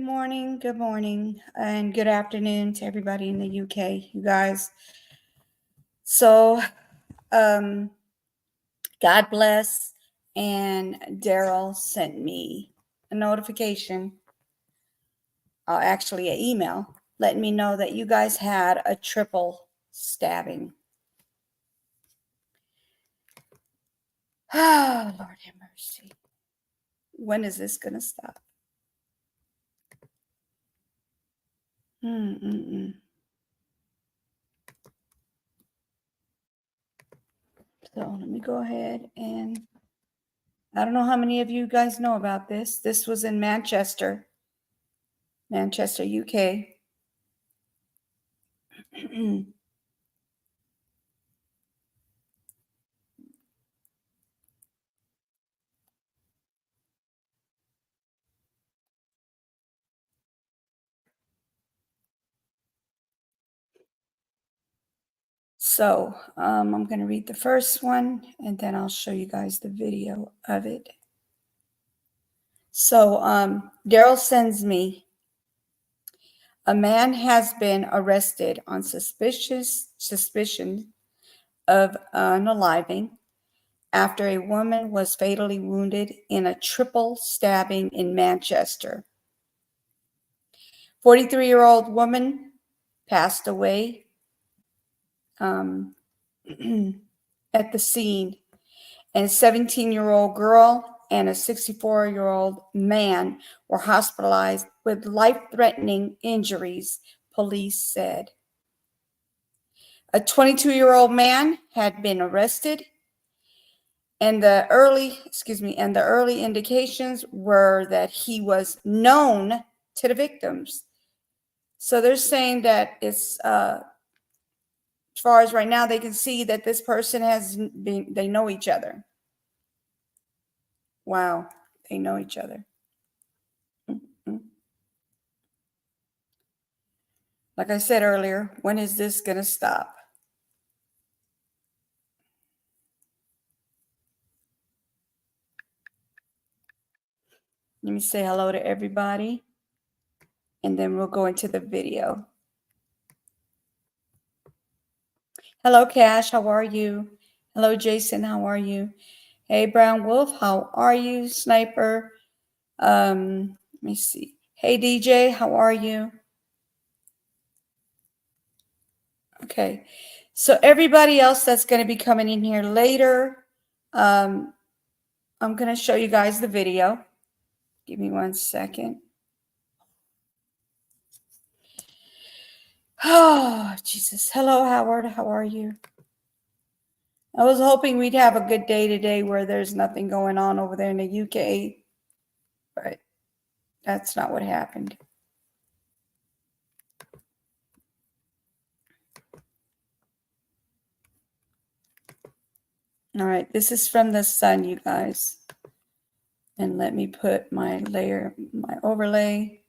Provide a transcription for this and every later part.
morning, and good afternoon to everybody in the UK, you guys. So, God bless, and Daryl sent me a notification, actually an email, letting me know that you guys had a triple stabbing. Oh, Lord have mercy. When is this going to stop? So let me go ahead and I don't know how many of you guys know about this. This was in Manchester, UK. So I'm going to read the first one, and then I'll show you guys the video of it. So Daryl sends me, a man has been arrested on suspicion of unaliving after a woman was fatally wounded in a triple stabbing in Manchester. 43-year-old woman passed away at the scene, and a 17-year-old girl and a 64-year-old man were hospitalized with life-threatening injuries, police said. A 22-year-old man had been arrested, and the early indications were that he was known to the victims. So they're saying that it's as far as right now, they can see that this person they know each other. Wow, they know each other. Like I said earlier, when is this going to stop? Let me say hello to everybody, and then we'll go into the video. Hello, Cash. How are you? Hello, Jason. How are you? Hey, Brown Wolf. How are you? Sniper. Let me see. Hey, DJ. How are you? Okay. So everybody else that's going to be coming in here later, I'm going to show you guys the video. Give me 1 second. Oh, Jesus. Hello, Howard. How are you? I was hoping we'd have a good day today where there's nothing going on over there in the UK, but that's not what happened. All right, this is from the sun, you guys. And let me put my overlay.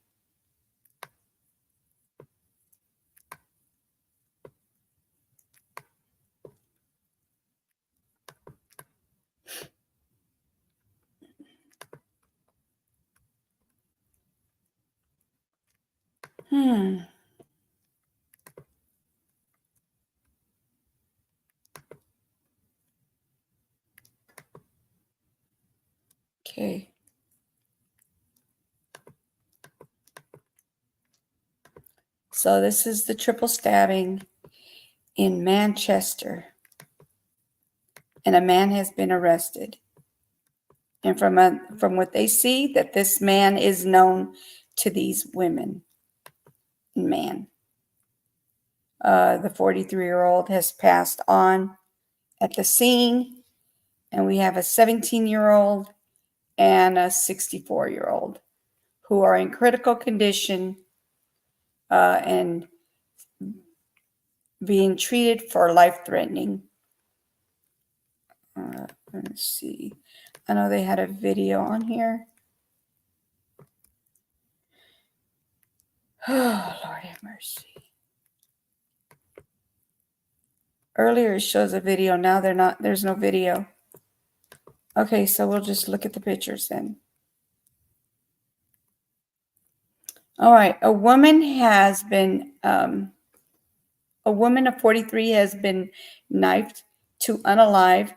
Okay. So this is the triple stabbing in Manchester. And a man has been arrested. And from what they see, that this man is known to these women. Man. The 43-year-old has passed on at the scene. And we have a 17-year-old and a 64-year-old who are in critical condition and being treated for life-threatening. Let's see. I know they had a video on here. Oh, Lord have mercy. Earlier it shows a video. Now there's no video. Okay, so we'll just look at the pictures then. All right. A woman of 43 has been knifed to unalive.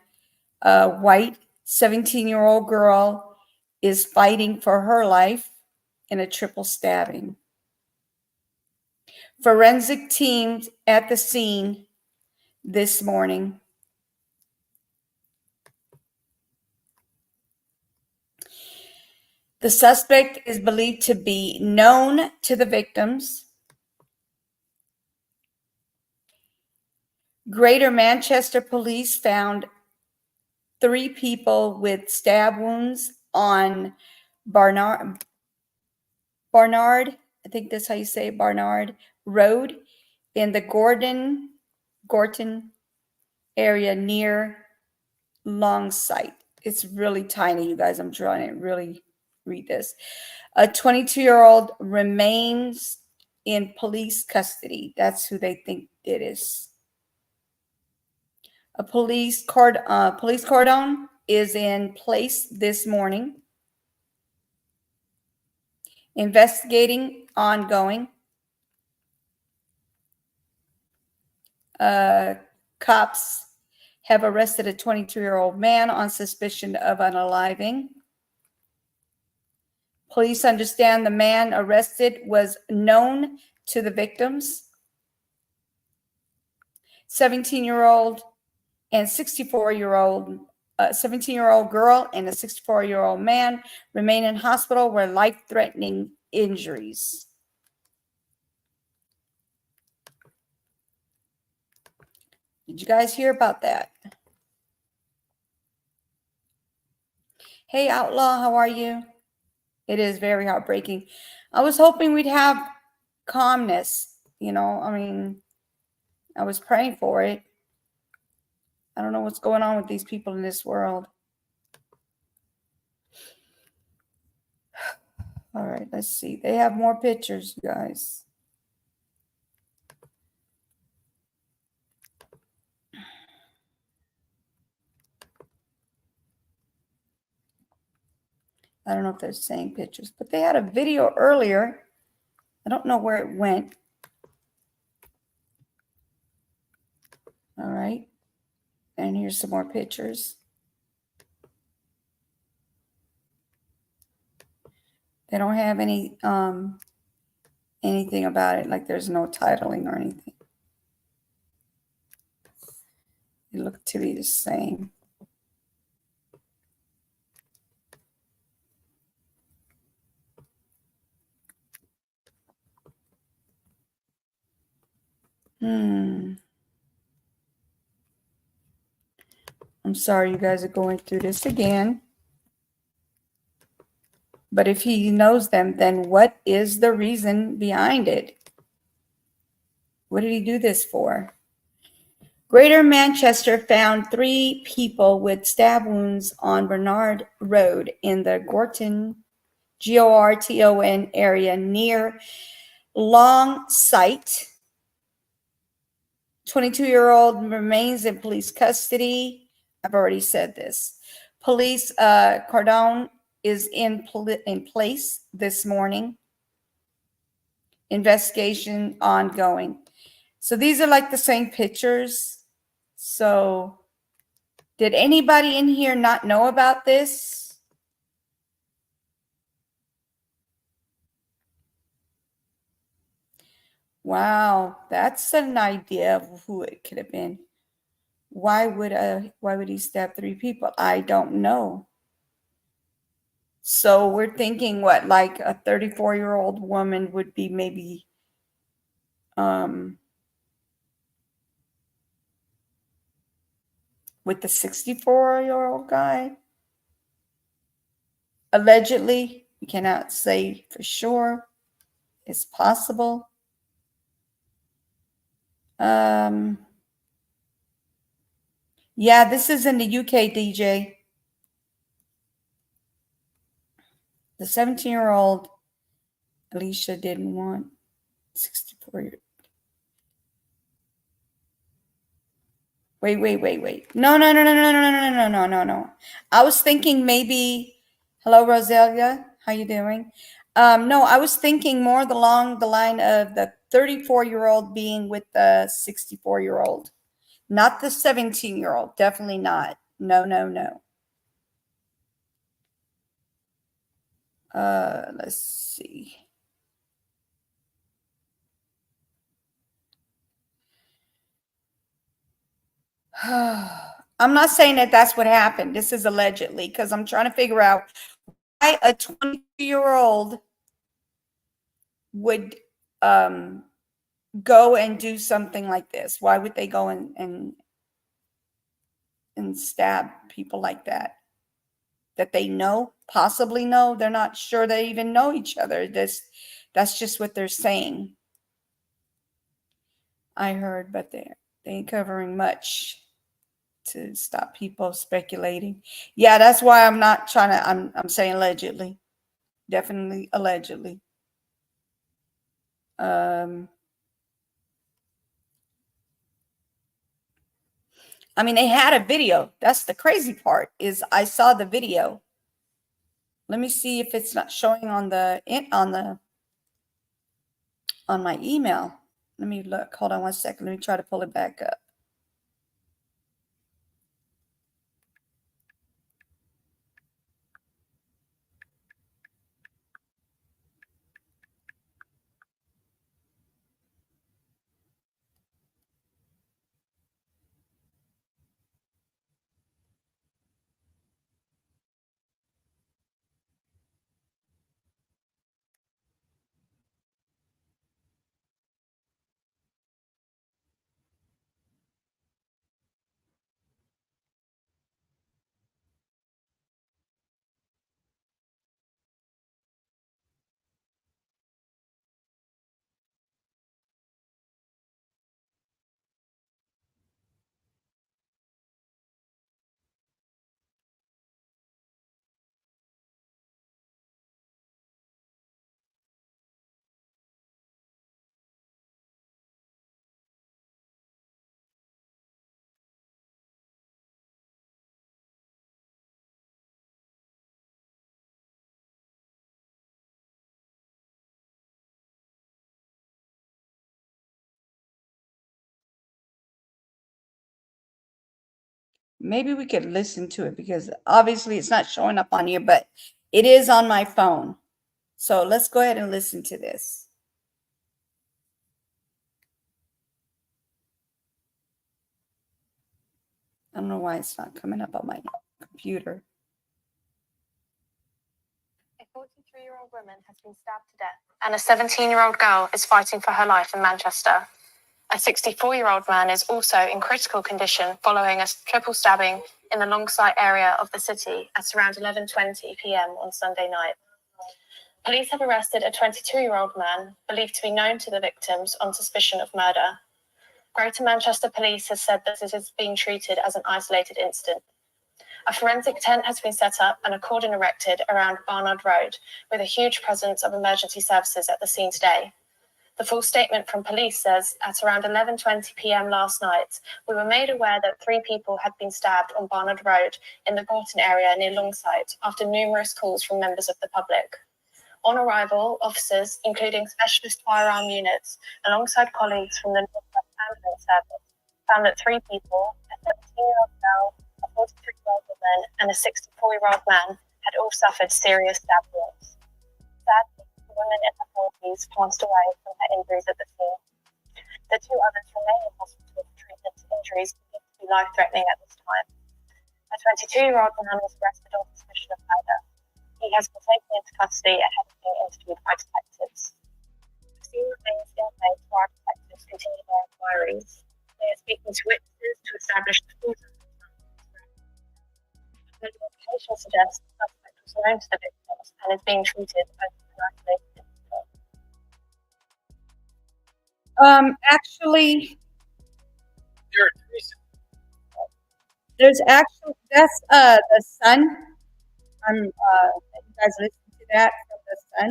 A white 17-year-old girl is fighting for her life in a triple stabbing. Forensic teams at the scene this morning. The suspect is believed to be known to the victims. Greater Manchester police found 3 people with stab wounds on Barnard, I think that's how you say it, Barnard Road in the Gorton area near Longsight. It's really tiny, you guys. I'm trying to really read this. A 22-year-old remains in police custody. That's who they think it is. A police cordon is in place this morning. Investigating ongoing. Cops have arrested a 22-year-old man on suspicion of unaliving. Police understand the man arrested was known to the victims. 17-year-old and 64-year-old 17-year-old girl and a 64-year-old man remain in hospital with life-threatening injuries. Did you guys hear about that? Hey, Outlaw, how are you? It is very heartbreaking. I was hoping we'd have calmness, you know. I mean, I was praying for it. I don't know what's going on with these people in this world. All right, let's see. They have more pictures, you guys. I don't know if they're saying pictures, but they had a video earlier. I don't know where it went. All right. And here's some more pictures. They don't have any anything about it, like there's no titling or anything. They look to be the same. I'm sorry you guys are going through this again. But if he knows them, then what is the reason behind it? What did he do this for? Greater Manchester found 3 people with stab wounds on Bernard Road in the Gorton, Gorton area near Longsight. 22-year-old remains in police custody. I've already said this. Police cordon is in place this morning. Investigation ongoing. So these are like the same pictures. So did anybody in here not know about this? Wow, that's an idea of who it could have been. Why would he stab 3 people? I don't know. So we're thinking what, like a 34-year-old woman would be maybe with the 64-year-old guy. Allegedly, we cannot say for sure. It's possible. Yeah, this is in the UK, DJ. The 17-year-old Alicia didn't want 64. Wait. No. I was thinking maybe, hello, Roselia. How you doing? No, I was thinking more along the line of the 34-year-old being with the 64-year-old, not the 17-year-old. Definitely not. No, no, no. Let's see. I'm not saying that that's what happened. This is allegedly because I'm trying to figure out why a 22-year-old would go and do something like this. Why would they go and stab people like that? That they know, possibly know. They're not sure they even know each other. That's just what they're saying. I heard, but they ain't covering much to stop people speculating. Yeah, that's why I'm not trying to. I'm saying allegedly, definitely allegedly. Um, I mean, they had a video. That's the crazy part. Is I saw the video. Let me see if it's not showing on on my email. Let me look. Hold on one second. Let me try to pull it back up. Maybe we could listen to it because obviously it's not showing up on here, but it is on my phone. So let's go ahead and listen to this. I don't know why it's not coming up on my computer. A 43-year-old woman has been stabbed to death, and a 17-year-old girl is fighting for her life in Manchester. A 64-year-old man is also in critical condition following a triple stabbing in the Longsight area of the city at around 11:20 p.m. on Sunday night. Police have arrested a 22-year-old man believed to be known to the victims on suspicion of murder. Greater Manchester Police has said that it is being treated as an isolated incident. A forensic tent has been set up and a cordon erected around Barnard Road, with a huge presence of emergency services at the scene today. The full statement from police says, at around 11:20 p.m. last night, we were made aware that 3 people had been stabbed on Barnard Road in the Gorton area near Longsight after numerous calls from members of the public. On arrival, officers, including specialist firearm units, alongside colleagues from the Northwest Ambulance Service, found that 3 people, a 17-year-old girl, a 43-year-old woman, and a 64-year-old man, had all suffered serious stab wounds. Sadly, the woman in her 40s passed away from her injuries at the scene. The 2 others remain in hospital for treatment. Injuries believed to be life-threatening at this time. A 22-year-old man was arrested on suspicion of murder. He has been taken into custody ahead of being interviewed by detectives. The scene remains in place while detectives continue their inquiries. They are speaking to witnesses to establish the full circumstances. The location suggests the suspect was known to the victims and is being treated as an isolated incident. Actually, there's actually that's the sun. You guys listen to that from the sun.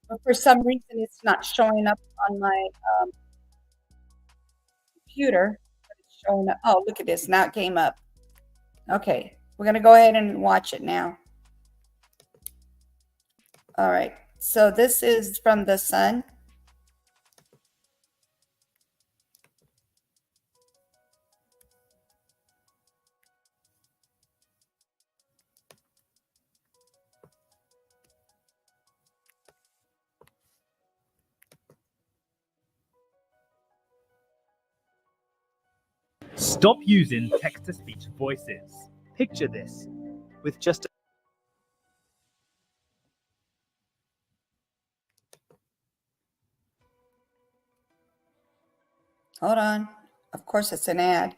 But for some reason, it's not showing up on my computer. But it's showing up. Oh, look at this. Now it came up. Okay, we're gonna go ahead and watch it now. All right. So this is from the Sun. Stop using text-to-speech voices. Picture this. With just Hold on. Of course, it's an ad.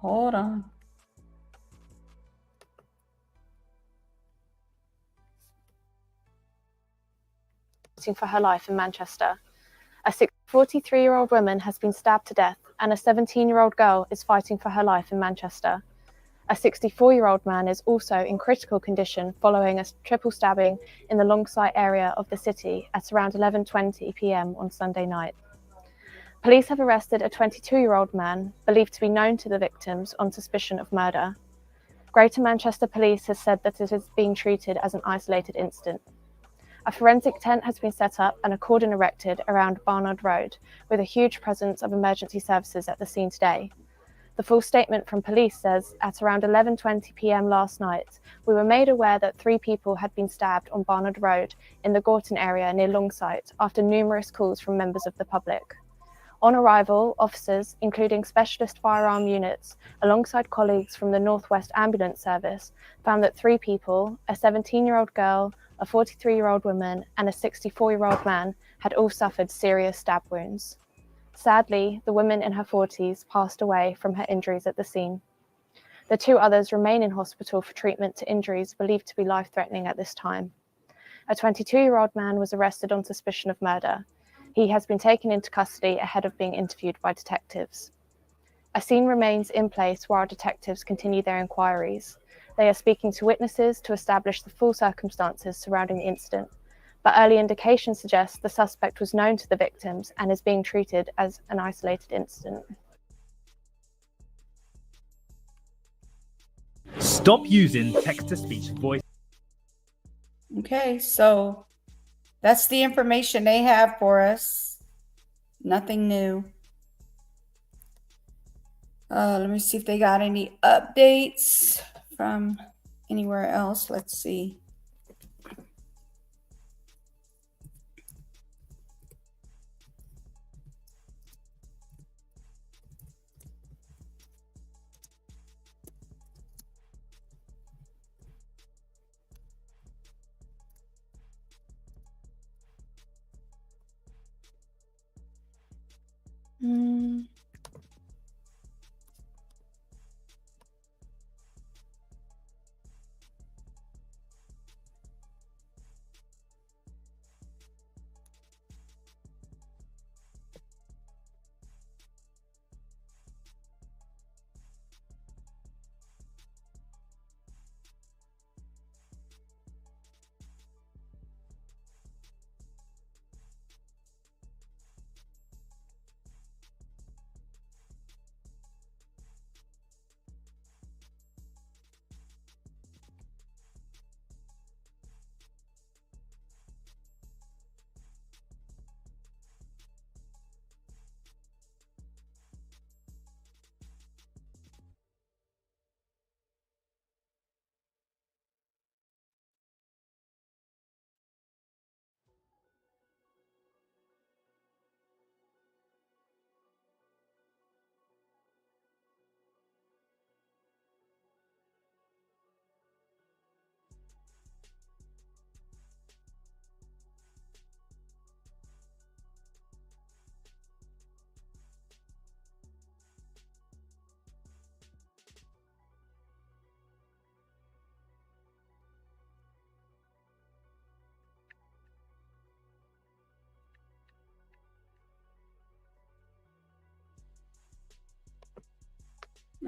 Hold on. For her life in Manchester. A 43-year-old woman has been stabbed to death, and a 17-year-old girl is fighting for her life in Manchester. A 64-year-old man is also in critical condition following a triple stabbing in the Longside area of the city at around 11:20 p.m. on Sunday night. Police have arrested a 22-year-old man, believed to be known to the victims, on suspicion of murder. Greater Manchester Police has said that it is being treated as an isolated incident. A forensic tent has been set up and a cordon erected around Barnard Road, with a huge presence of emergency services at the scene today. The full statement from police says, at around 11:20 p.m. last night, we were made aware that 3 people had been stabbed on Barnard Road in the Gorton area near Longside after numerous calls from members of the public. On arrival, officers, including specialist firearm units, alongside colleagues from the North West Ambulance Service, found that 3 people, a 17-year-old girl, a 43-year-old woman, and a 64-year-old man, had all suffered serious stab wounds. Sadly, the woman in her 40s passed away from her injuries at the scene. The 2 others remain in hospital for treatment to injuries believed to be life-threatening at this time. A 22-year-old man was arrested on suspicion of murder. He has been taken into custody ahead of being interviewed by detectives. A scene remains in place while detectives continue their inquiries. They are speaking to witnesses to establish the full circumstances surrounding the incident, but early indications suggest the suspect was known to the victims and is being treated as an isolated incident. stop using text-to-speech voices. Okay, so that's the information they have for us. Nothing new. Let me see if they got any updates from anywhere else. Let's see.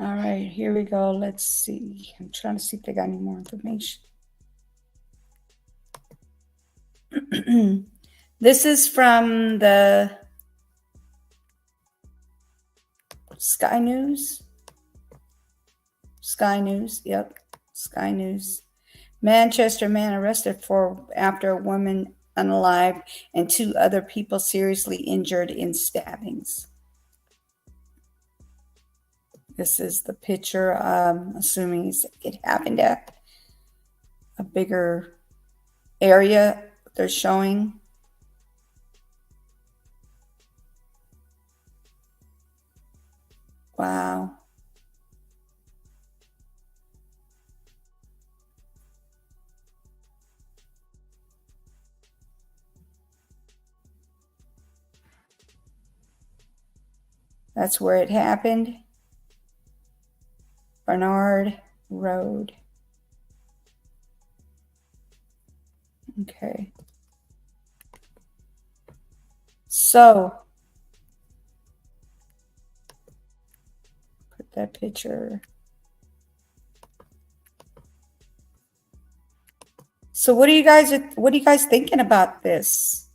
All right, here we go. Let's see. I'm trying to see if they got any more information. This is from the Sky News. Sky News, yep. Sky News. Manchester man arrested after a woman unalived and 2 other people seriously injured in stabbings. This is the picture. Assuming it happened at a bigger area they're showing. Wow. That's where it happened. Bernard Road. Okay. So, put that picture. So what are you guys thinking about this?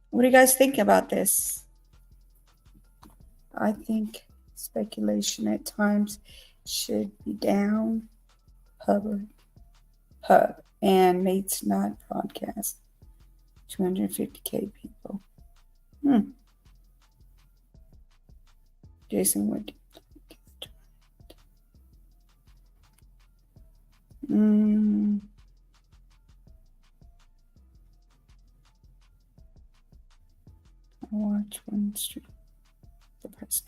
What do you guys think about this? I think speculation at times should be down. Pub and mates not broadcast. 250K people. Jason Wood. I watch one stream. The press.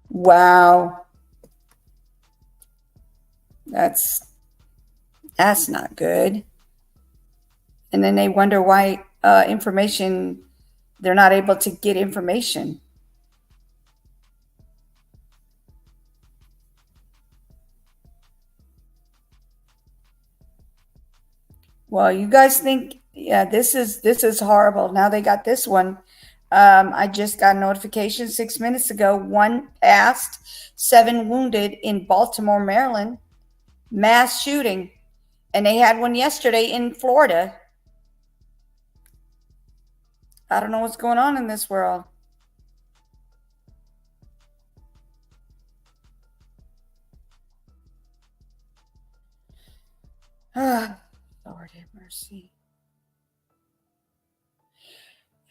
Wow. That's not good. And then they wonder why they're not able to get information. Well, you guys think, yeah, this is horrible. Now they got this one. I just got a notification 6 minutes ago. 1 passed, 7 wounded in Baltimore, Maryland. Mass shooting. And they had one yesterday in Florida. I don't know what's going on in this world. Lord have mercy.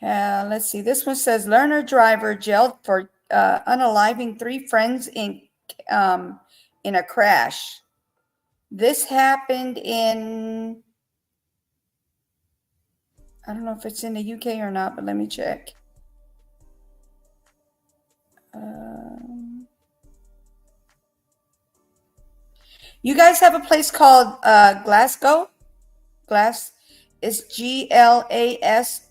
Let's see. This one says learner driver jailed for unaliving 3 friends in a crash. This happened in, I don't know if it's in the UK or not, but let me check. You guys have a place called Glasgow? Glass is GLASGOW.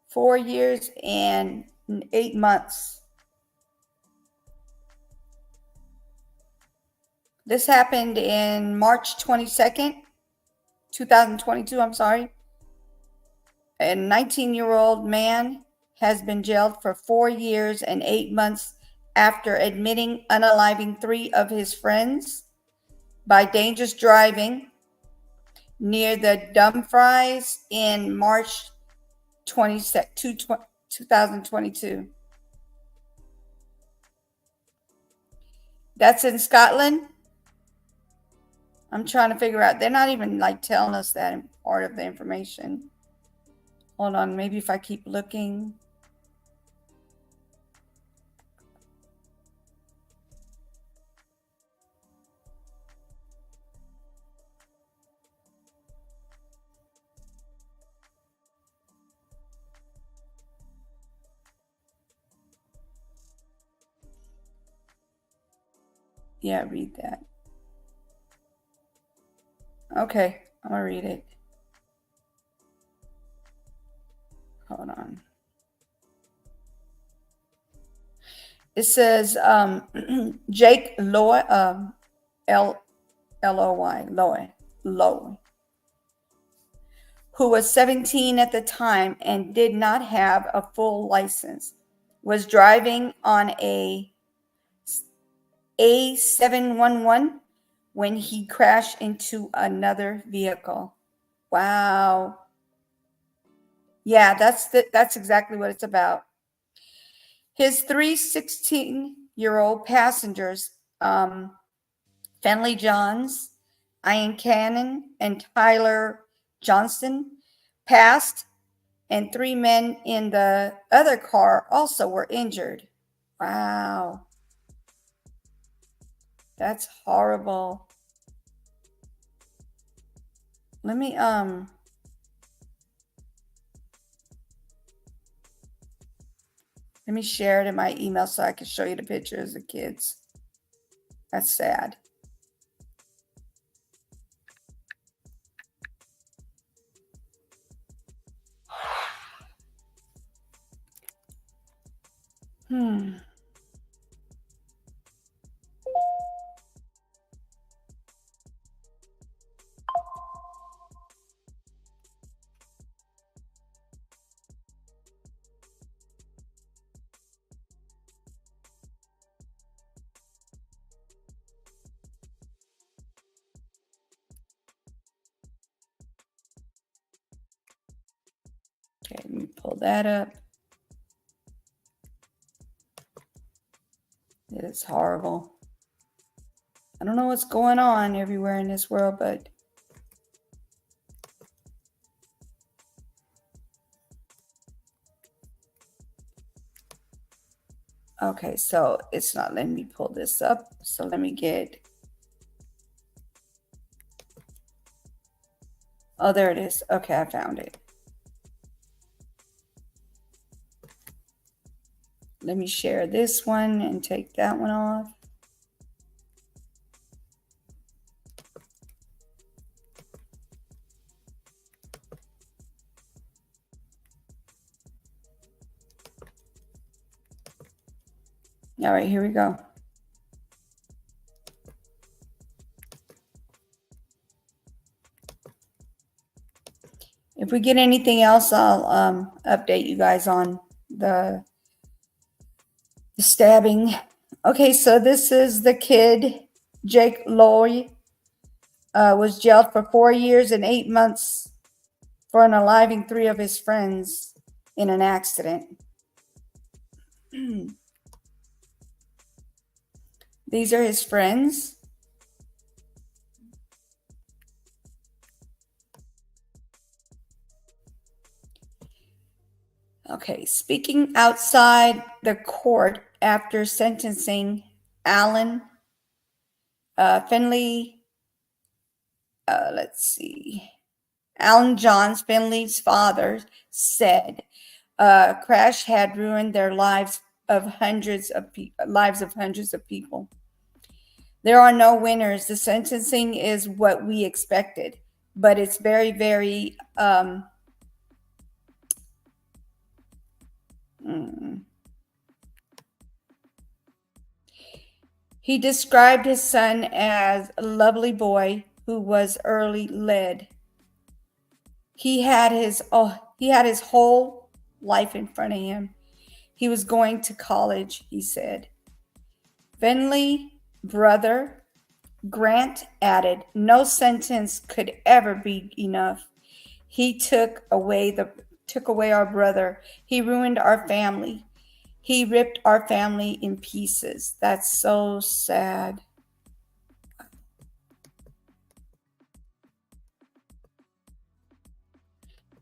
Four years and 8 months. This happened in March 22nd, 2022. I'm sorry. A 19-year-old man has been jailed for 4 years and 8 months after admitting unaliving 3 of his friends by dangerous driving near the Dumfries in March 2022. That's in Scotland. I'm trying to figure out. They're not even like telling us that part of the information. Hold on. Maybe if I keep looking. Yeah, read that. Okay, I'm gonna read it. Hold on. It says Jake Loy, Loy, who was 17 at the time and did not have a full license, was driving on a A711 when he crashed into another vehicle. Wow. Yeah, that's exactly what it's about. His 3 16-year-old passengers, Finley Johns, Ian Cannon, and Tyler Johnson, passed, and 3 men in the other car also were injured. Wow. That's horrible. Let me share it in my email so I can show you the pictures of the kids. That's sad. Okay, let me pull that up. It is horrible. I don't know what's going on everywhere in this world, but okay, so it's not letting me pull this up. So let me get, oh, there it is. Okay, I found it. Let me share this one and take that one off. All right, here we go. If we get anything else, I'll update you guys on the stabbing. Okay, so this is the kid, Jake Loy, was jailed for 4 years and 8 months for unaliving 3 of his friends in an accident. These are his friends. Okay, speaking outside the court after sentencing Alan Finley, Alan Johns, Finley's father, said crash had ruined their lives of hundreds of people. There are no winners. The sentencing is what we expected, but it's very, very He described his son as a lovely boy who was early led. he had his whole life in front of him. He was going to college, he said. Finley, brother, Grant added, no sentence could ever be enough. He took away our brother. He ruined our family. He ripped our family in pieces. That's so sad.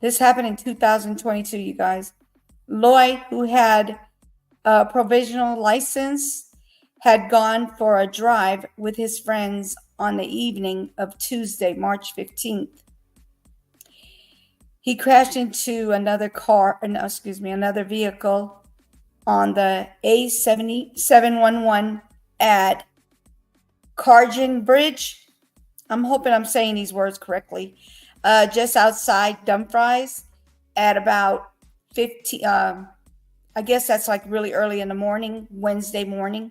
This happened in 2022, you guys. Lloyd, who had a provisional license, had gone for a drive with his friends on the evening of Tuesday, March 15th. He crashed into another vehicle on the A711 at Cargin Bridge. I'm hoping I'm saying these words correctly. Just outside Dumfries at about 15. I guess that's like really early in the morning, Wednesday morning.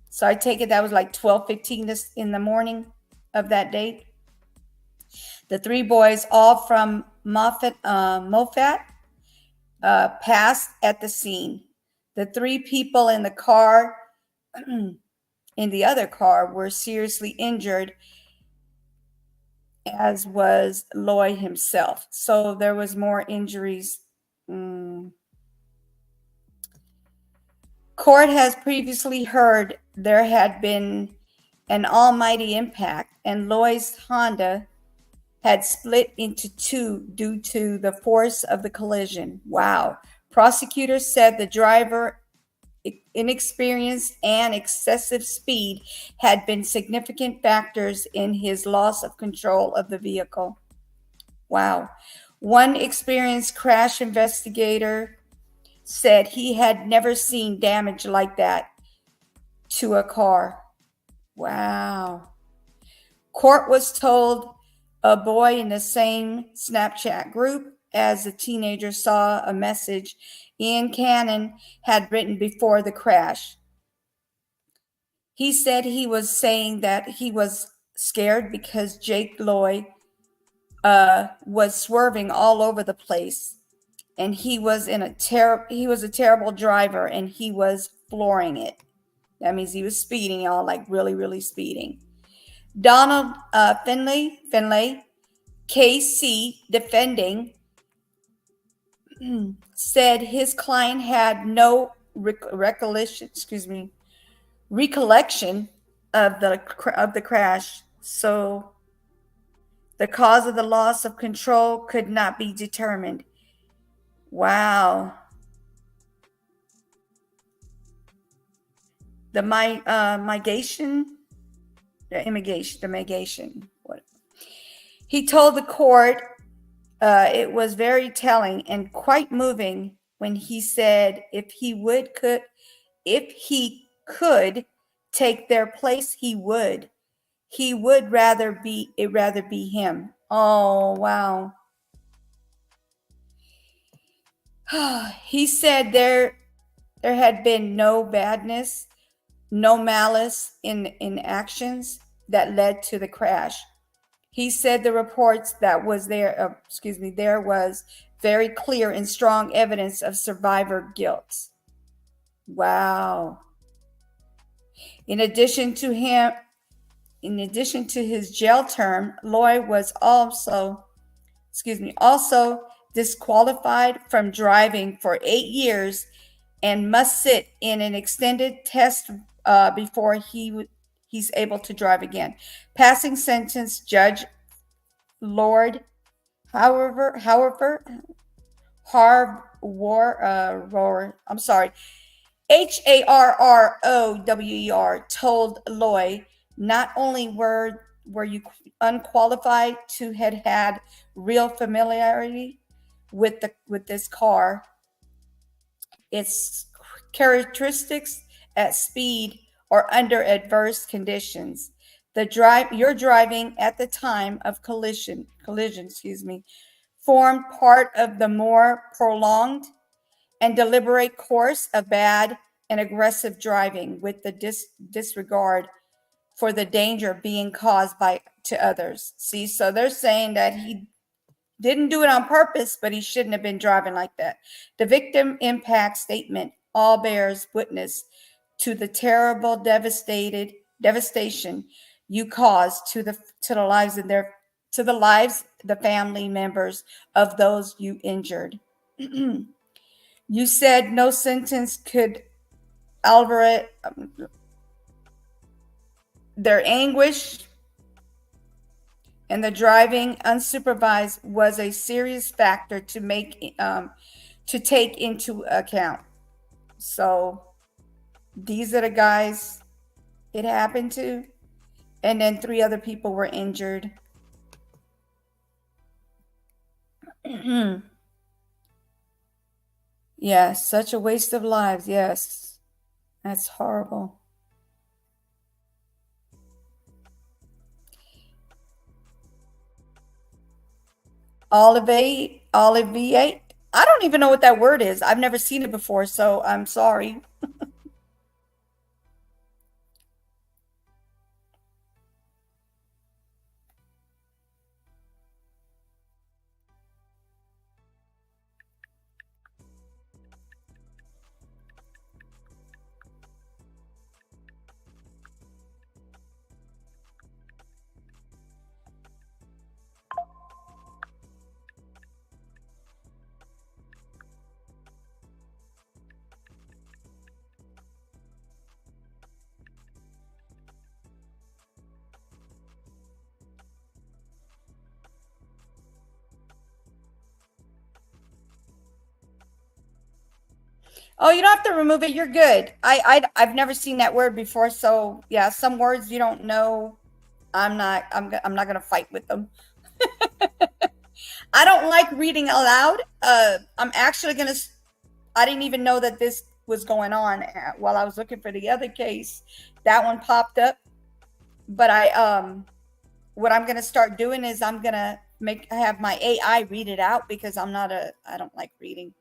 So I take it that was like 12:15 in the morning of that date. The three boys, all from Moffat, passed at the scene. The three people in the car, in the other car, were seriously injured, as was Lloyd himself. So there was more injuries. Court has previously heard there had been an almighty impact, and Lloyd's Honda had split into two due to the force of the collision. Wow. Prosecutors said the driver inexperience and excessive speed had been significant factors in his loss of control of the vehicle. Wow. One experienced crash investigator said he had never seen damage like that to a car. Wow. Court was told a boy in the same Snapchat group as the teenager saw a message Ian Cannon had written before the crash. He said he was saying that he was scared because Jake Lloyd was swerving all over the place, and he was a terrible driver, and he was flooring it. That means he was speeding, y'all, like really, really speeding. Donald Finlay, KC, defending, said his client had no recollection of the crash, so the cause of the loss of control could not be determined. Wow. The mitigation. What? He told the court it was very telling and quite moving when he said if he could take their place, he would. He would rather be him. Oh, wow. He said there had been no badness, no malice in actions that led to the crash. He said the reports there was very clear and strong evidence of survivor guilt. Wow. In addition to his jail term, Lloyd was also disqualified from driving for 8 years and must sit in an extended test before he's able to drive again. Passing sentence Judge Lord Harrower, told Lloyd, not only were you unqualified to had real familiarity with this car, its characteristics at speed or under adverse conditions. You're driving at the time of collision, formed part of the more prolonged and deliberate course of bad and aggressive driving with the disregard for the danger being caused to others. See, so they're saying that he Didn't do it on purpose, but he shouldn't have been driving like that. The victim impact statement all bears witness to the terrible devastation you caused to the lives of the family members of those you injured. You said no sentence could alleviate their anguish, and the driving unsupervised was a serious factor to take into account. So these are the guys it happened to, and then 3 other people were injured. Yeah, such a waste of lives. Yes, that's horrible. Oliviate. I don't even know what that word is. I've never seen it before, so I'm sorry. Oh, you don't have to remove it. You're good. I've never seen that word before, so yeah, some words you don't know. I'm not gonna fight with them. I don't like reading aloud. I'm actually gonna. I didn't even know that this was going on while I was looking for the other case. That one popped up, but what I'm gonna start doing is I'm gonna have my AI read it out because I don't like reading.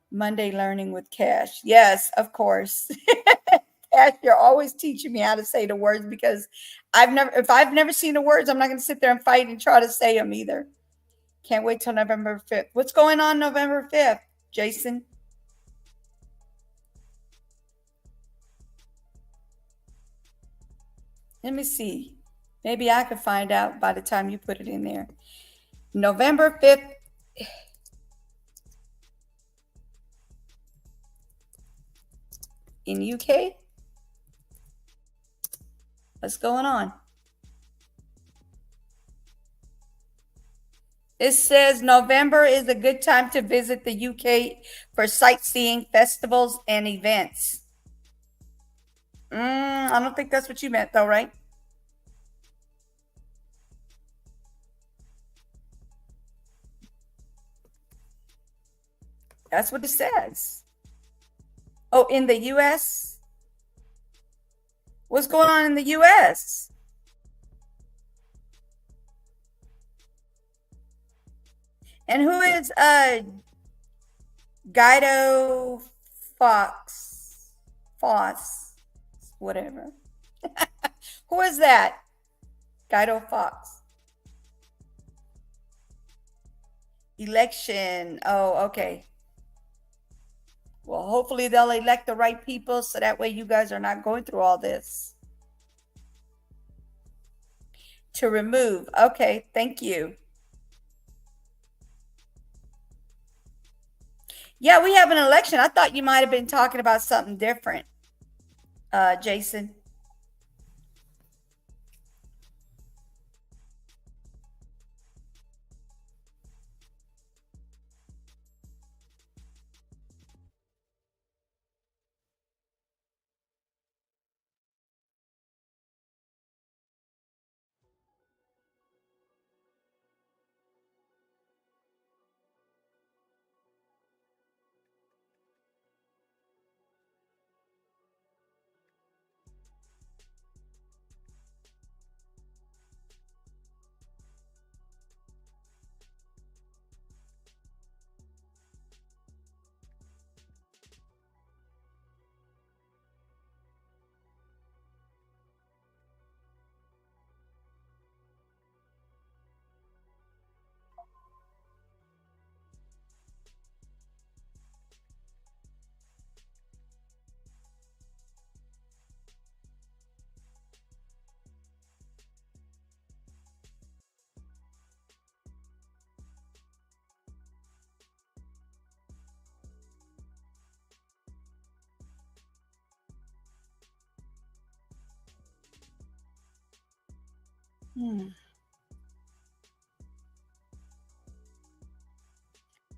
Monday Learning with Cash. Yes, of course. Cash, you're always teaching me how to say the words because if I've never seen the words, I'm not going to sit there and fight and try to say them either. Can't wait till November 5th. What's going on November 5th, Jason? Let me see. Maybe I could find out by the time you put it in there. November 5th. In UK? What's going on? It says November is a good time to visit the UK for sightseeing, festivals, and events. I don't think that's what you meant, though, right? That's what it says. Oh, in the US? What's going on in the US? And who is Guido Foss, whatever. Who is that? Guido Fox. Election. Oh, okay. Well, hopefully they'll elect the right people so that way you guys are not going through all this. To remove. Okay, thank you. Yeah, we have an election. I thought you might have been talking about something different, Jason.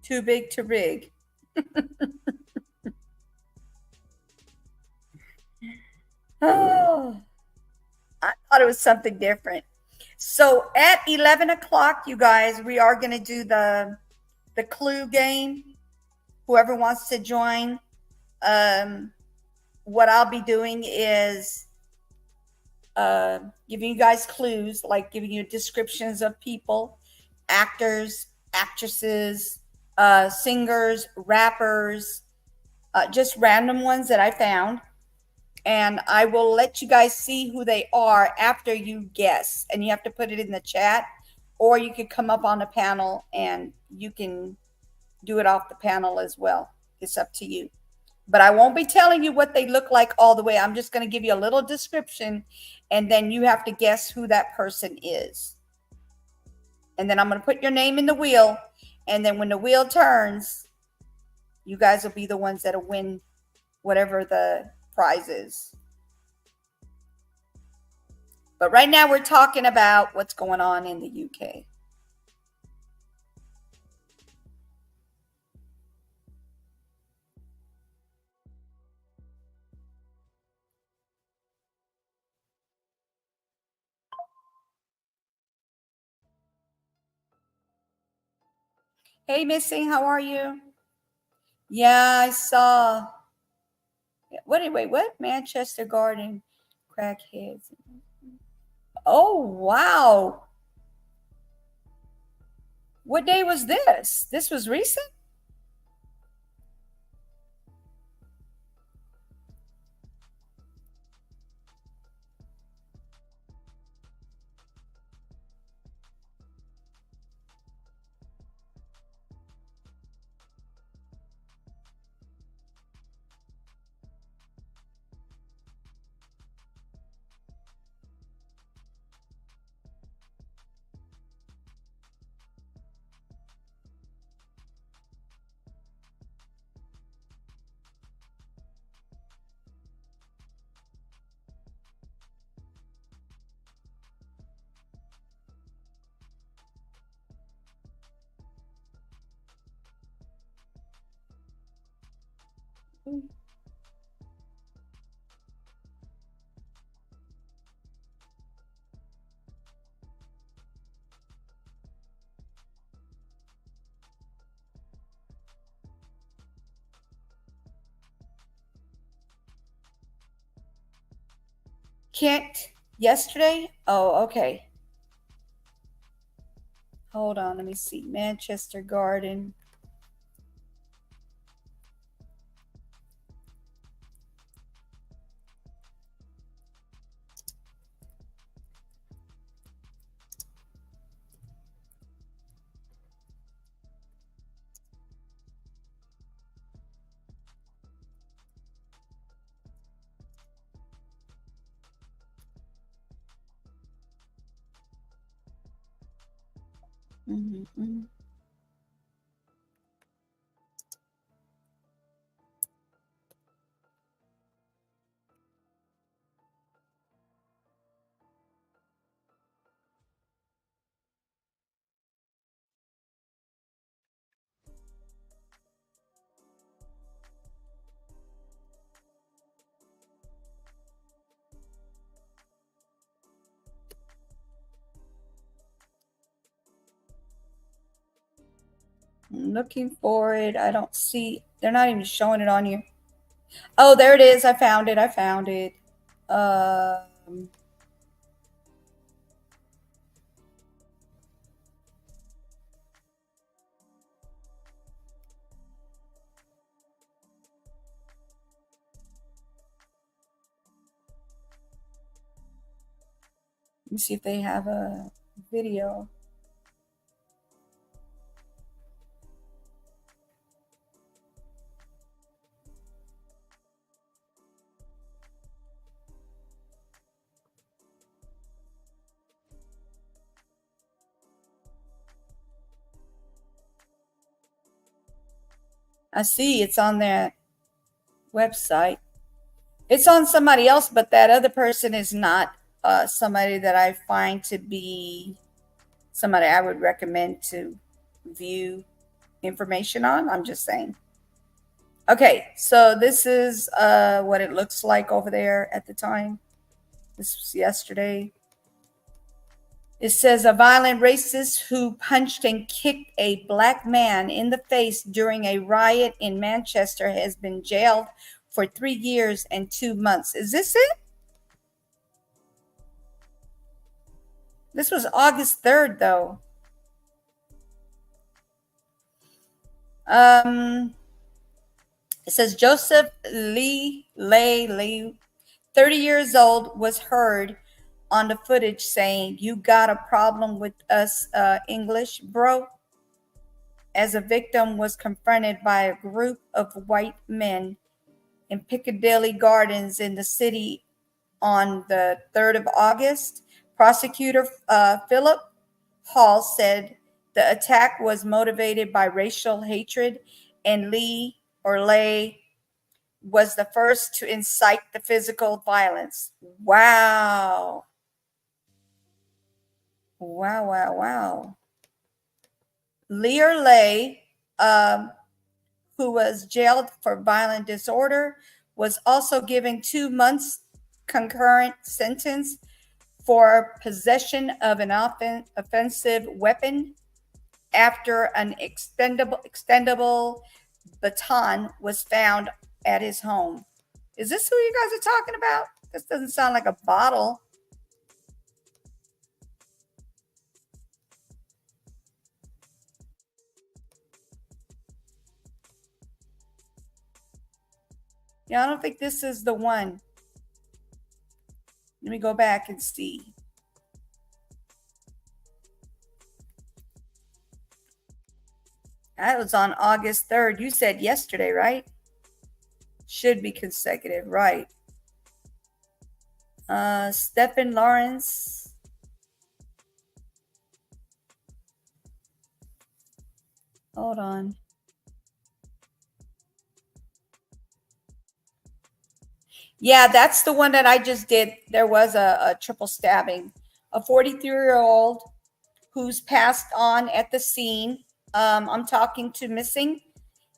Too big to rig. Oh, I thought it was something different. So at 11 o'clock, you guys, we are going to do the clue game. Whoever wants to join, what I'll be doing is giving you guys clues, like giving you descriptions of people, actors, actresses, singers, rappers, just random ones that I found. And I will let you guys see who they are after you guess. And you have to put it in the chat, or you could come up on a panel and you can do it off the panel as well. It's up to you. But I won't be telling you what they look like all the way. I'm just going to give you a little description, and then you have to guess who that person is. And then I'm going to put your name in the wheel, and then when the wheel turns, you guys will be the ones that'll win whatever the prize is. But right now we're talking about what's going on in the UK. Hey, Missy, how are you? Yeah, I saw. What? Manchester Garden crackheads. Oh, wow. What day was this? This was recent? Kent, yesterday? Oh, okay. Hold on, let me see. Manchester Garden. Mm-hmm. I'm looking for it. I don't see. They're not even showing it on you. Oh, there it is. I found it. I found it. Let me see if they have a video. I see it's on their website. It's on somebody else, but that other person is not somebody that I find to be somebody I would recommend to view information on. I'm just saying. Okay, so this is what it looks like over there at the time. This was yesterday. It says a violent racist who punched and kicked a black man in the face during a riot in Manchester has been jailed for 3 years and 2 months. Is this it? This was August 3rd, though. It says Joseph Lee, 30 years old, was heard on the footage saying, "You got a problem with us English, bro?" As a victim was confronted by a group of white men in Piccadilly Gardens in the city on the 3rd of August. Prosecutor Philip Hall said the attack was motivated by racial hatred, and Lay was the first to incite the physical violence. Wow. Wow. Lay, who was jailed for violent disorder, was also given 2 months concurrent sentence for possession of an offensive weapon after an extendable baton was found at his home. Is this who you guys are talking about? This doesn't sound like a bottle. Yeah, I don't think this is the one. Let me go back and see. That was on August 3rd. You said yesterday, right? Should be consecutive, right? Stephen Lawrence. Hold on. Yeah, that's the one that I just did. There was a triple stabbing. A 43-year-old who's passed on at the scene. I'm talking to missing.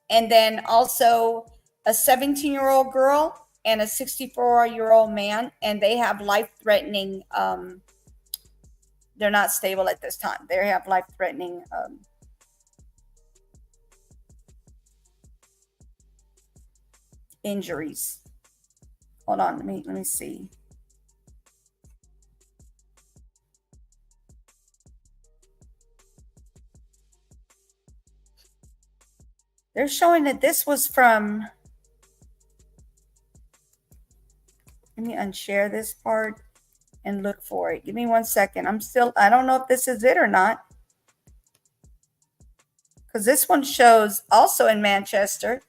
And then also a 17-year-old girl and a 64-year-old man. And they have life-threatening, they're not stable at this time. They have life-threatening injuries. Hold on, let me see. They're showing that this was from, let me unshare this part and look for it. Give me 1 second. I don't know if this is it or not. Because this one shows also in Manchester.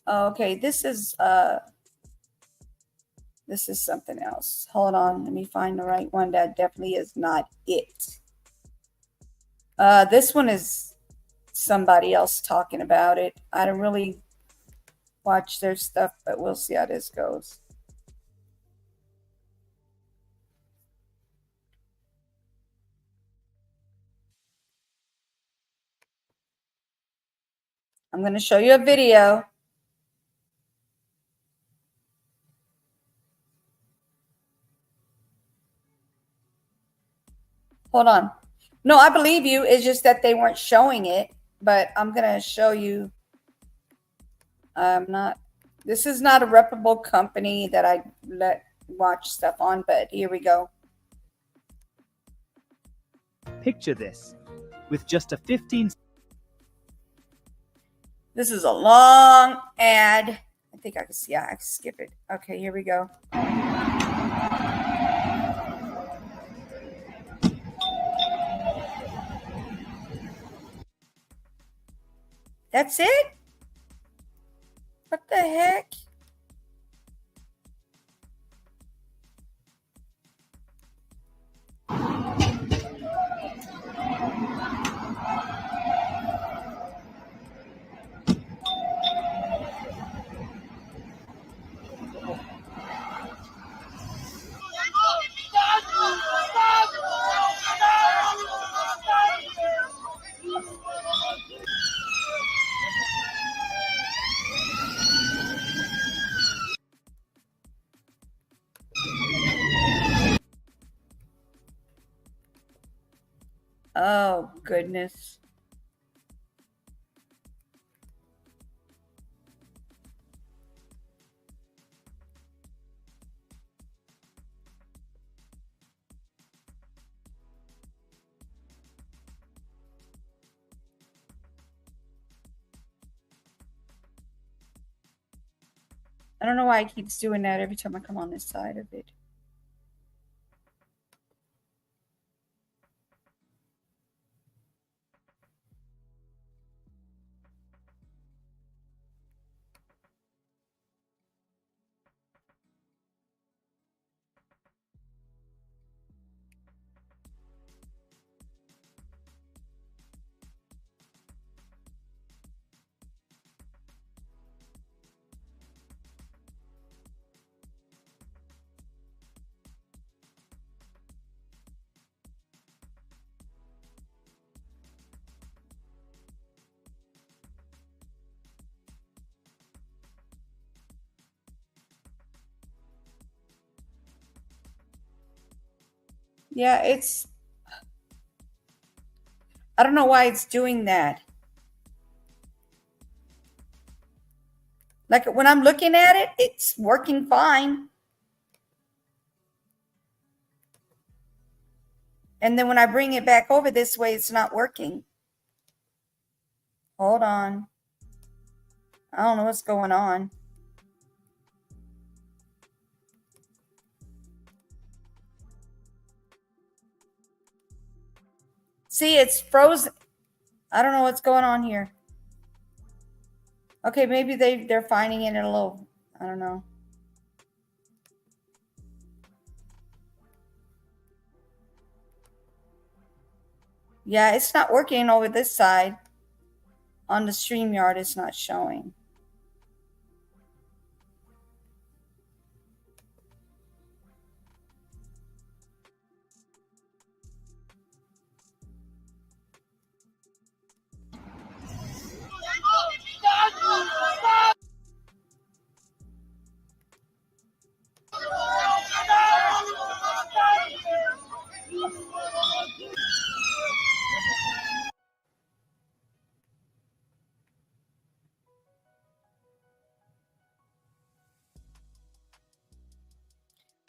Okay, this is something else. Hold on, let me find the right one. That definitely is not it. This one is somebody else talking about it. I don't really watch their stuff, but we'll see how this goes. I'm going to show you a video. Hold on. No, I believe you. It's just that they weren't showing it, but I'm going to show you. This is not a reputable company that I let watch stuff on, but here we go. Picture this. With just a 15. This is a long ad. I think I can see. Yeah, I can skip it. Okay, here we go. That's it? What the heck? Oh, goodness. I don't know why it keeps doing that every time I come on this side of it. Yeah, I don't know why it's doing that. Like when I'm looking at it, it's working fine. And then when I bring it back over this way, it's not working. Hold on. I don't know what's going on. See, it's frozen. I don't know what's going on here. Okay, maybe they're finding it a little, I don't know. Yeah, it's not working over this side. On the StreamYard, it's not showing.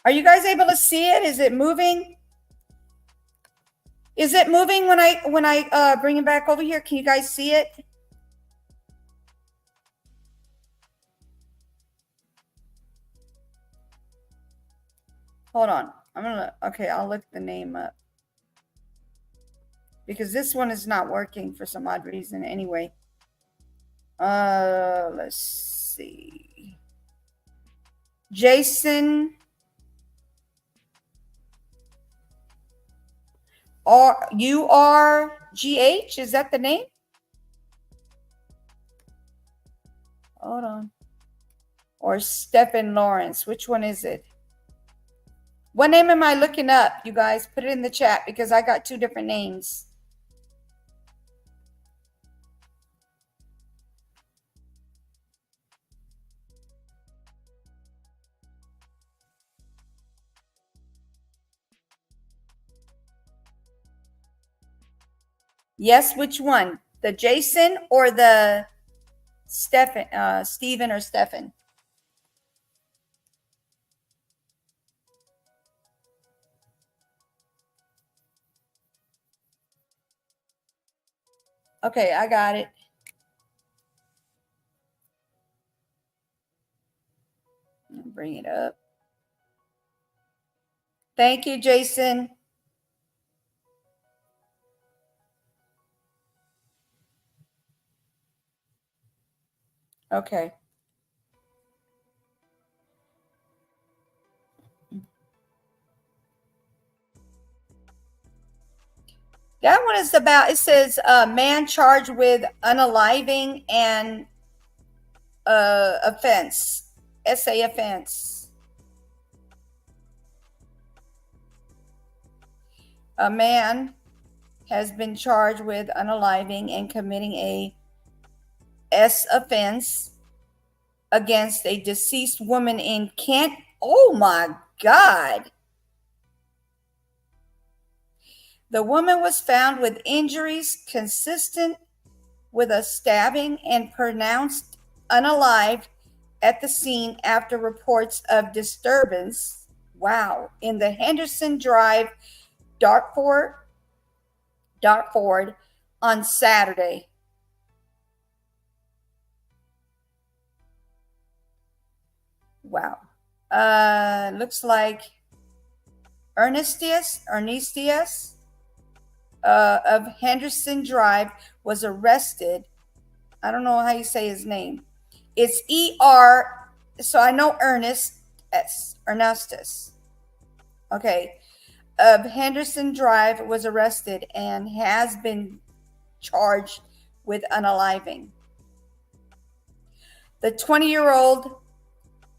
Are you guys able to see it? Is it moving? Is it moving when I bring it back over here? Can you guys see it? Hold on. Okay, I'll look the name up. Because this one is not working for some odd reason anyway. Let's see. Jason URGH, is that the name? Hold on. Or Stephen Lawrence, which one is it? What name am I looking up, you guys? Put it in the chat because I got two different names. Yes, which one? The Jason or the Stephen or Stephen? Okay, I got it. Bring it up. Thank you, Jason. Okay. That one is about, it says man charged with unaliving and offense, SA offense. A man has been charged with unaliving and committing a S offense against a deceased woman in Kent. Oh my God. The woman was found with injuries consistent with a stabbing and pronounced unalive at the scene after reports of disturbance. Wow. In the Henderson Drive, Dartford on Saturday. Wow. Looks like Ernestius of Henderson Drive was arrested. I don't know how you say his name. It's E-R, so I know Ernestus. Okay. Of Henderson Drive was arrested and has been charged with unaliving. The 20-year-old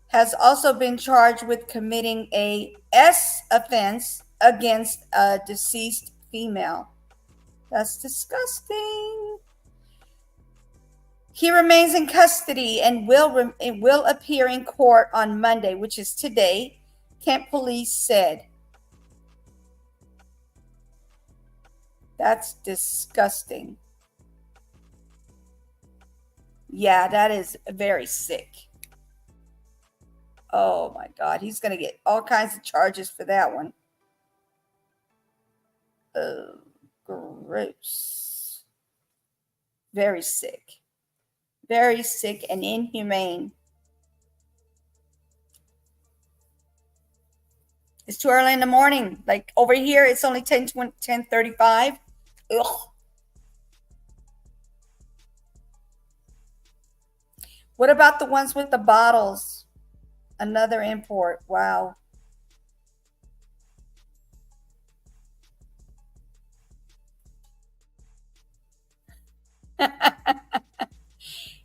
has also been charged with committing a S offense against a deceased female. That's disgusting. He remains in custody and will appear in court on Monday, which is today, Kent police said. That's disgusting. Yeah, that is very sick. Oh my God, he's going to get all kinds of charges for that one. Oh, gross. Very sick. Very sick and inhumane. It's too early in the morning. Like over here, it's only 10:35. Ugh. What about the ones with the bottles? Another import. Wow.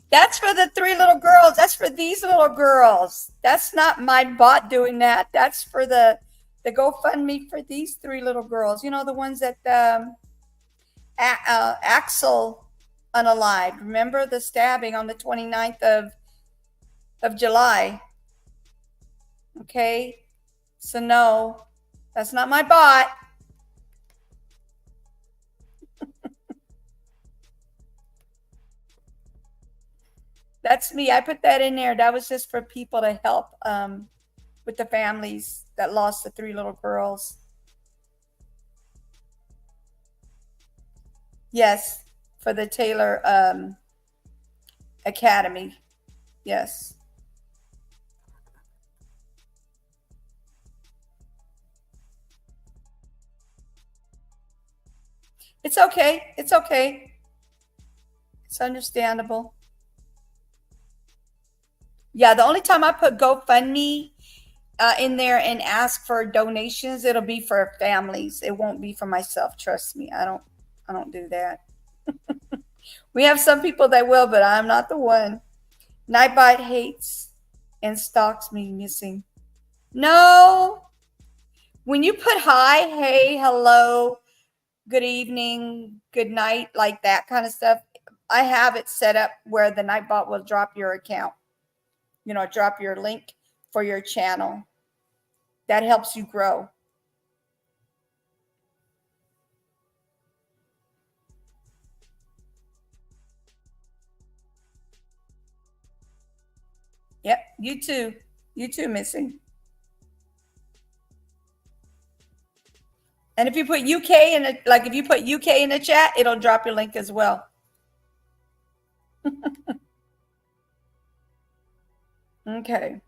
That's for the 3 little girls. That's for these little girls. That's not my bot doing that. That's for the GoFundMe for these 3 little girls. You know, the ones that Axel unalived. Remember the stabbing on the 29th of July? Okay. So no, that's not my bot. That's me. I put that in there. That was just for people to help with the families that lost the 3 little girls. Yes, for the Taylor Academy. Yes. It's okay. It's okay. It's understandable. Yeah, the only time I put GoFundMe in there and ask for donations, it'll be for families. It won't be for myself. Trust me. I don't do that. We have some people that will, but I'm not the one. Nightbite hates and stalks me missing. No. When you put hi, hey, hello, good evening, good night, like that kind of stuff, I have it set up where the Nightbot will drop your account. You know, drop your link for your channel. That helps you grow. Yep, you too. You too, Missing. And if you put UK in it, like if you put UK in the chat, it'll drop your link as well. Okay.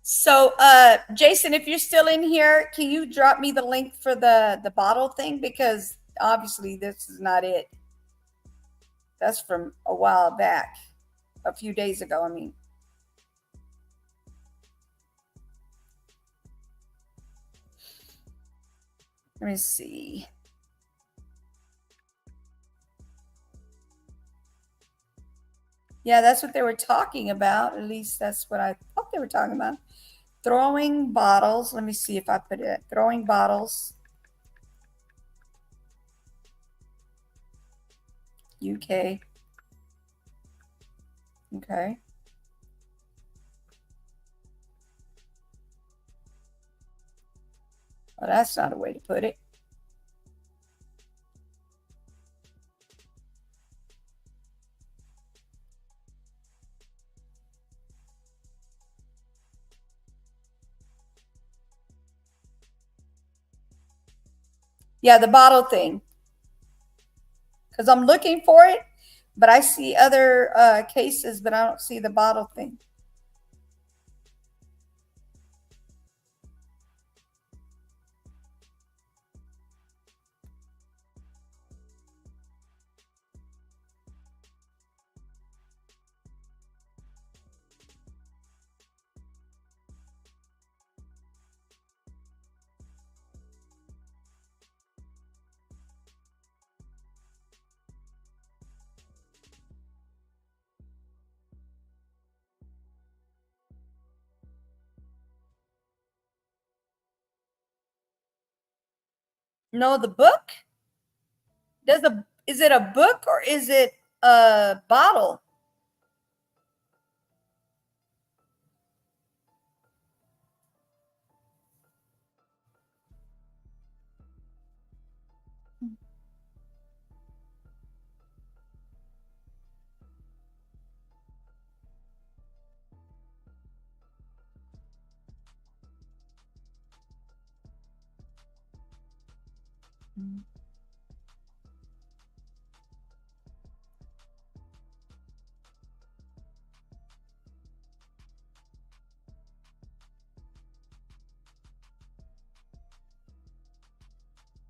So, Jason, if you're still in here, can you drop me the link for the bottle thing? Because obviously this is not it. That's from a while back, a few days ago, I mean. Let me see. Yeah, that's what they were talking about. At least that's what I thought they were talking about. Throwing bottles. Let me see if I put it. Throwing bottles. UK. Okay. Well, that's not a way to put it. Yeah, the bottle thing. Because I'm looking for it, but I see other cases, but I don't see the bottle thing. No, the book? Is it a book or is it a bottle?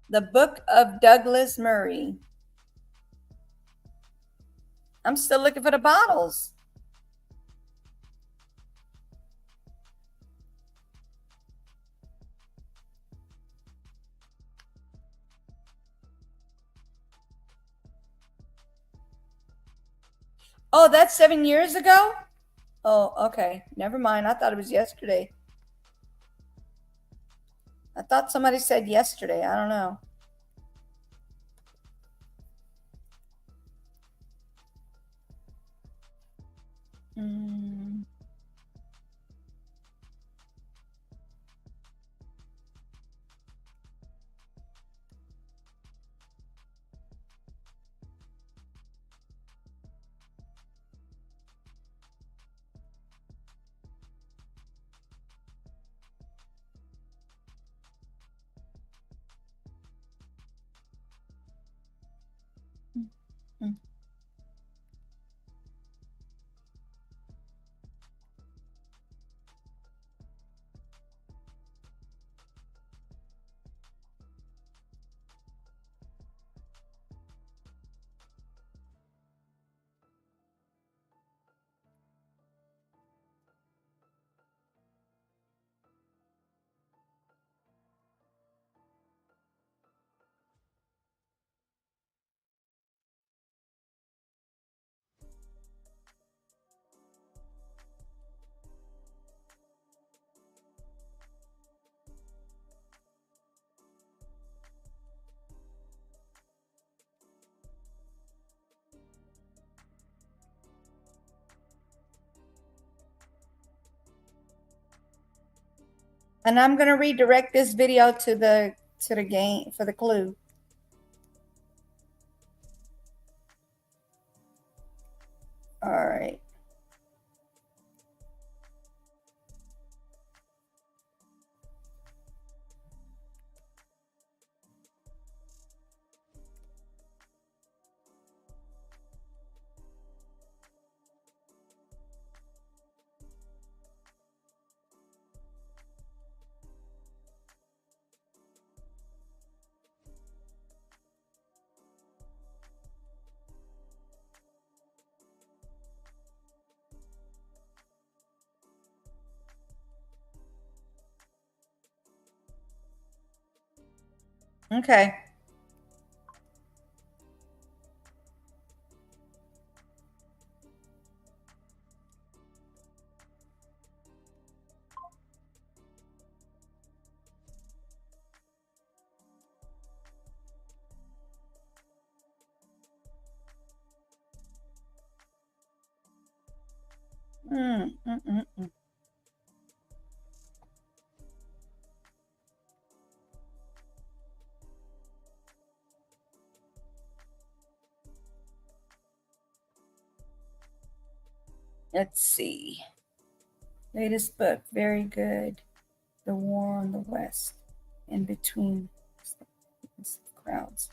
The Book of Douglas Murray. I'm still looking for the bottles. Oh, that's 7 years ago? Oh, okay. Never mind. I thought it was yesterday. I thought somebody said yesterday. I don't know. Mm. Mm. And I'm going to redirect this video to the game for the clue. All right. Okay. Mm, mm, mm, mm. Let's see. Latest book, very good. The War on the West. In Between Crowds.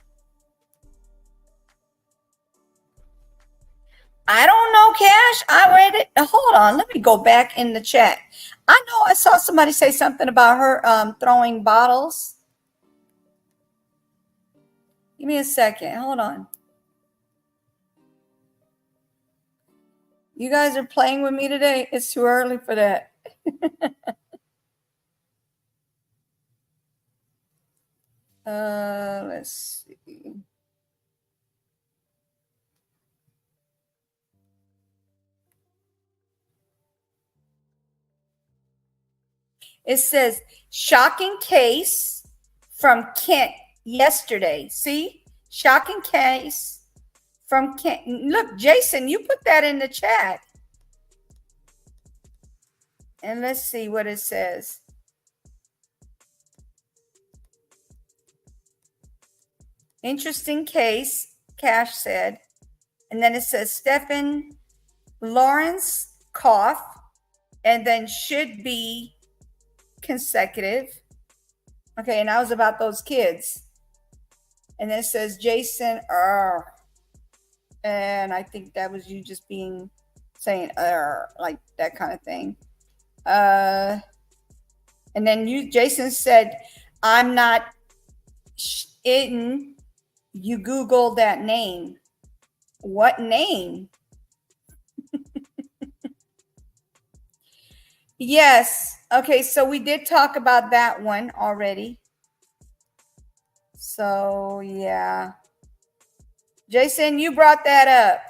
I don't know, Cash. I read it. Hold on. Let me go back in the chat. I know I saw somebody say something about her throwing bottles. Give me a second. Hold on. You guys are playing with me today. It's too early for that. Let's see. It says, shocking case from Kent yesterday. See? Shocking case from Kent. Look, Jason, you put that in the chat. And let's see what it says. Interesting case, Cash said. And then it says Stephen Lawrence cough, and then should be consecutive. Okay, and that was about those kids. And then it says Jason, and I think that was you just saying like that kind of thing. And then Jason said, I'm not in. You Google that name. What name? Yes. Okay, so we did talk about that one already. So, yeah. Jason, you brought that up.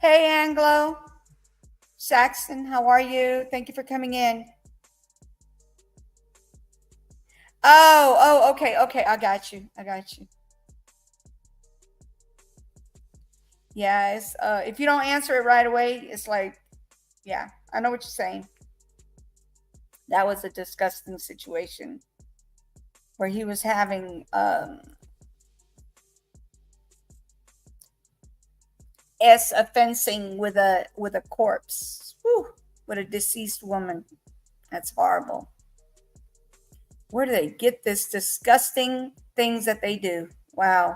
Hey, Anglo. Saxon, how are you? Thank you for coming in. Oh, okay. I got you. Yeah, it's if you don't answer it right away, it's like, yeah, I know what you're saying. That was a disgusting situation where he was having fencing with a corpse. Whew, with a deceased woman. That's horrible. Where do they get this disgusting things that they do? Wow.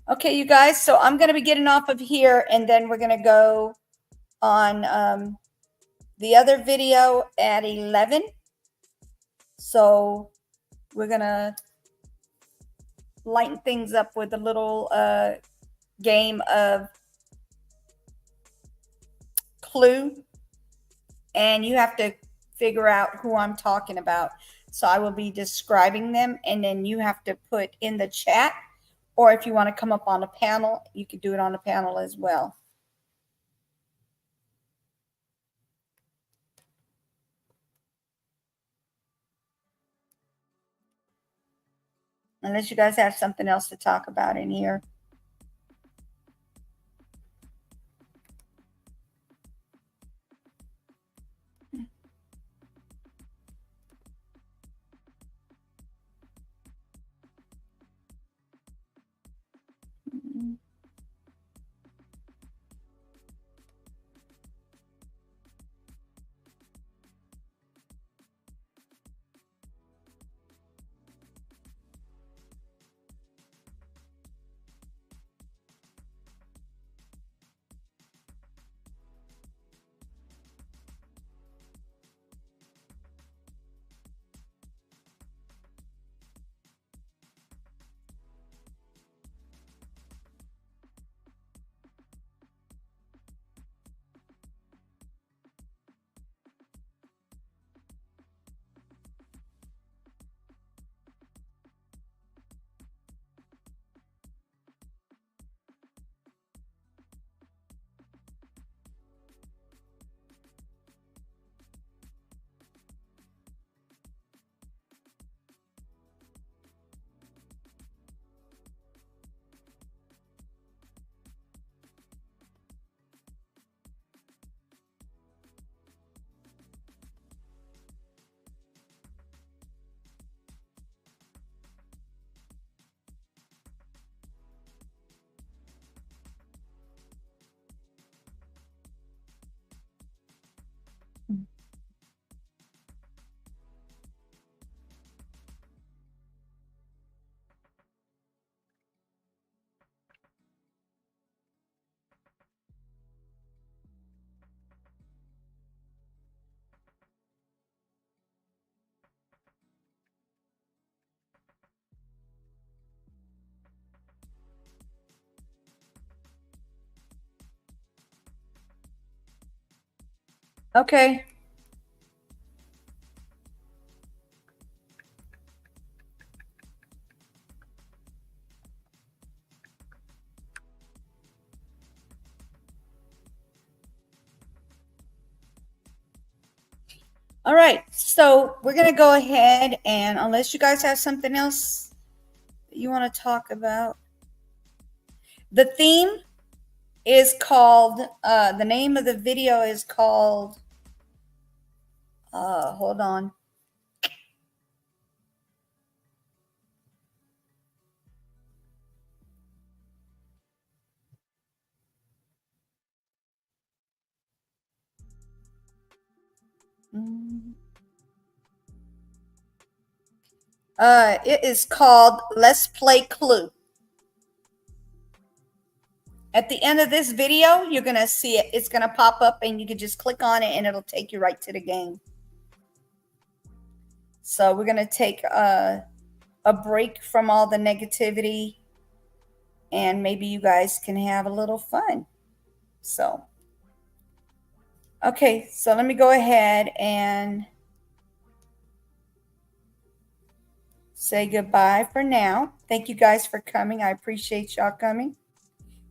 Okay, you guys, so I'm going to be getting off of here, and then we're going to go on the other video at 11. So we're going to lighten things up with a little game of Clue, and you have to figure out who I'm talking about. So I will be describing them, and then you have to put in the chat, or if you want to come up on a panel, you can do it on a panel as well. Unless you guys have something else to talk about in here. Okay. All right. So we're going to go ahead and unless you guys have something else you want to talk about. The theme is called, the name of the video is called, hold on. It is called Let's Play Clue. At the end of this video, you're going to see it. It's going to pop up and you can just click on it and it'll take you right to the game. So we're going to take a break from all the negativity and maybe you guys can have a little fun. So, okay, so let me go ahead and say goodbye for now. Thank you guys for coming. I appreciate y'all coming.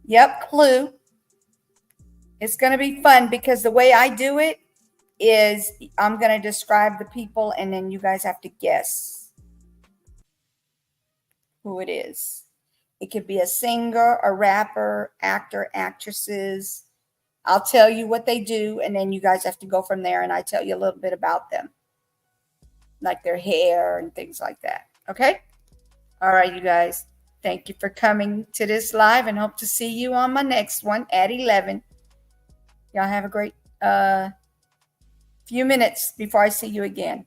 Yep, Clue. It's going to be fun because the way I do it is I'm going to describe the people and then you guys have to guess who it is. It could be a singer, a rapper, actor, actresses. I'll tell you what they do and then you guys have to go from there and I tell you a little bit about them, like their hair and things like that. Okay? All right, you guys. Thank you for coming to this live and hope to see you on my next one at 11. Y'all have a great few minutes before I see you again.